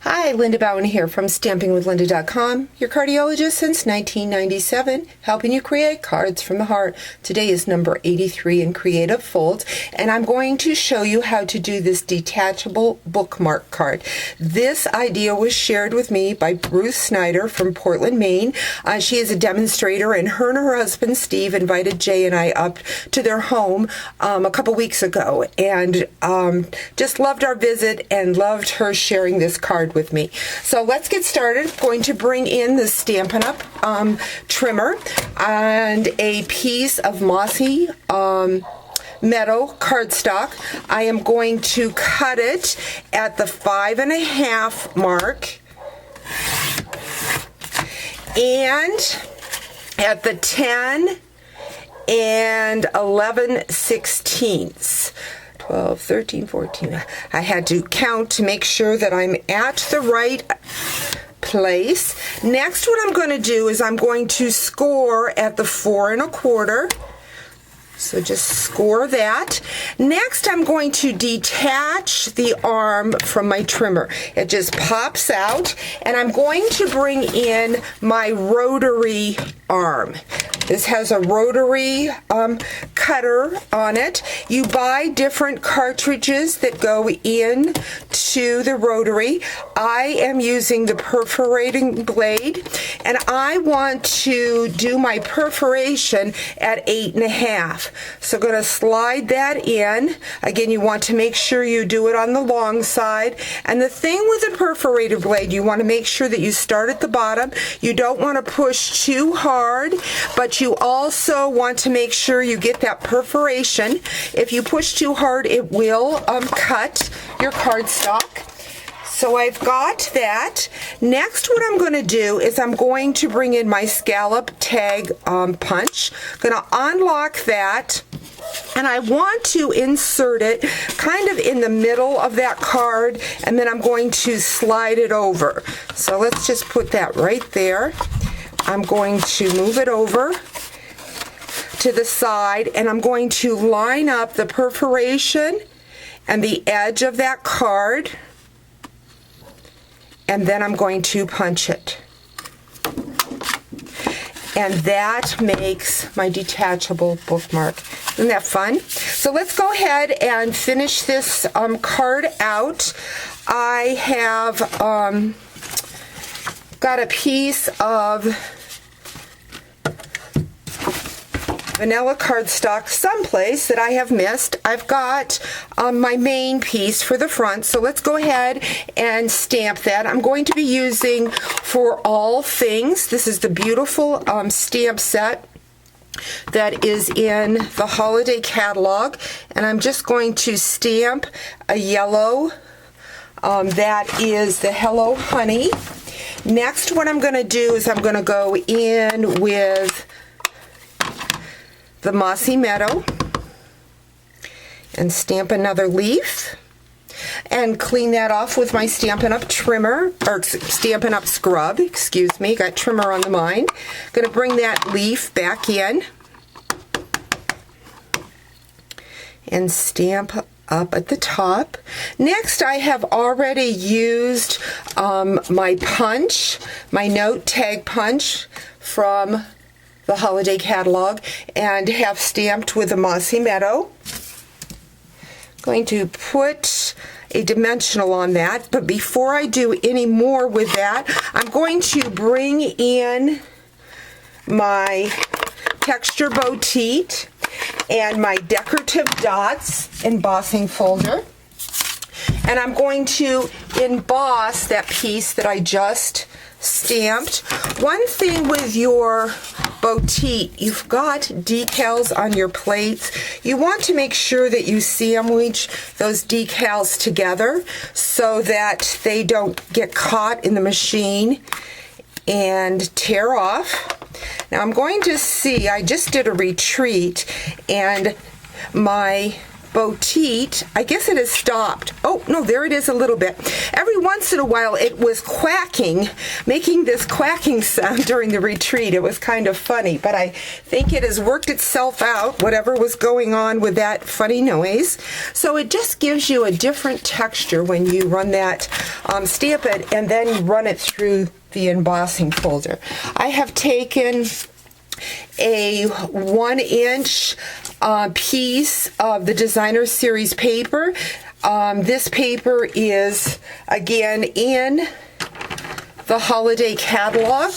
Hi, Linda Bowen here from StampingWithLinda.com, your cardiologist since 1997, helping you create cards from the heart. Today is number 83 in Creative Folds, and I'm going to show you how to do this detachable bookmark card. This idea was shared with me by Bruce Snyder from Portland, Maine. She is a demonstrator, and her husband, Steve, invited Jay and I up to their home a couple weeks ago, and just loved our visit and loved her sharing this card with me. So let's get started. I'm going to bring in the Stampin' Up! Trimmer and a piece of mossy meadow cardstock. I am going to cut it at the 5.5 mark and at the 10 and 11/16. 12, 13, 14. I had to count to make sure that I'm at the right place. Next, what I'm going to do is I'm going to score at the 4 1/4. So just score that. Next, I'm going to detach the arm from my trimmer. It just pops out, and I'm going to bring in my rotary arm. This has a rotary cutter on it. You buy different cartridges that go in to the rotary. I am using the perforating blade, and I want to do my perforation at 8.5. So I'm going to slide that in. Again, you want to make sure you do it on the long side. And the thing with the perforated blade, you want to make sure that you start at the bottom. You don't want to push too hard, but you also want to make sure you get that perforation. If you push too hard, it will cut your cardstock. So I've got that. Next, what I'm going to do is I'm going to bring in my scallop tag punch. I'm going to unlock that, and I want to insert it kind of in the middle of that card, and then I'm going to slide it over. So let's just put that right there. I'm going to move it over to the side, and I'm going to line up the perforation and the edge of that card, and then I'm going to punch it. And that makes my detachable bookmark. Isn't that fun? So let's go ahead and finish this card out. I have got a piece of vanilla cardstock someplace that I have missed. I've got my main piece for the front, so let's go ahead and stamp that. I'm going to be using For All Things. This is the beautiful stamp set that is in the holiday catalog, and I'm just going to stamp a yellow that is the Hello Honey. Next, what I'm going to do is I'm going to go in with the Mossy Meadow and stamp another leaf and clean that off with my Stampin' Up! Trimmer, or Stampin' Up! Scrub, excuse me, got trimmer on the mind. Going to bring that leaf back in and stamp up at the top. Next, I have already used my punch, my note tag punch from the holiday catalog, and have stamped with the Mossy Meadow. Going to put a dimensional on that, but before I do any more with that, I'm going to bring in my texture boutique and my decorative dots embossing folder, and I'm going to emboss that piece that I just stamped. One thing with your boutique, you've got decals on your plates. You want to make sure that you sandwich those decals together so that they don't get caught in the machine and tear off. Now I'm going to see, I just did a retreat, and my Botite, I guess it has stopped. Oh, no, there it is a little bit. Every once in a while it was quacking, making this quacking sound during the retreat. It was kind of funny, but I think it has worked itself out, whatever was going on with that funny noise. So it just gives you a different texture when you run that, stamp it, and then run it through the embossing folder. I have taken a 1-inch piece of the Designer Series paper. This paper is, again, in the holiday catalog.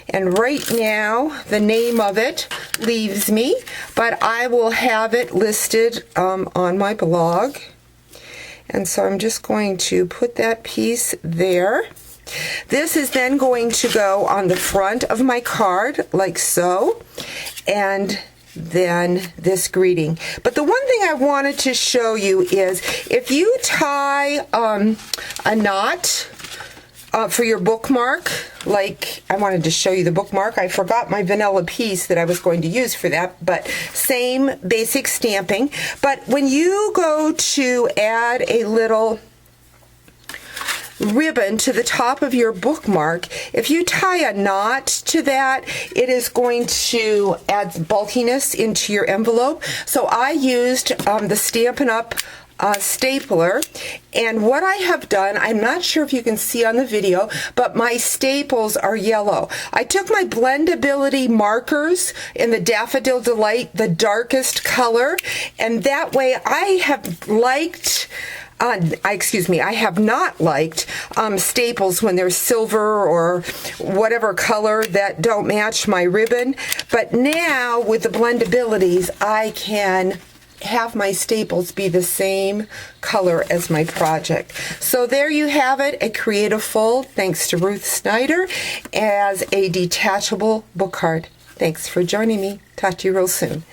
And right now, the name of it leaves me, but I will have it listed on my blog. And so I'm just going to put that piece there. This is then going to go on the front of my card, like so, and then this greeting. But the one thing I wanted to show you is if you tie a knot for your bookmark, like I wanted to show you the bookmark. I forgot my vanilla piece that I was going to use for that, but same basic stamping. But when you go to add a little ribbon to the top of your bookmark, if you tie a knot to that, it is going to add bulkiness into your envelope. So I used the Stampin' Up! Stapler, and what I have done, I'm not sure if you can see on the video, but my staples are yellow. I took my blendability markers in the Daffodil Delight, the darkest color, and that way I have liked I have not liked staples when they're silver or whatever color that don't match my ribbon. But now with the blendabilities, I can have my staples be the same color as my project. So there you have it, a creative fold, thanks to Ruth Snyder, as a detachable book card. Thanks for joining me. Talk to you real soon.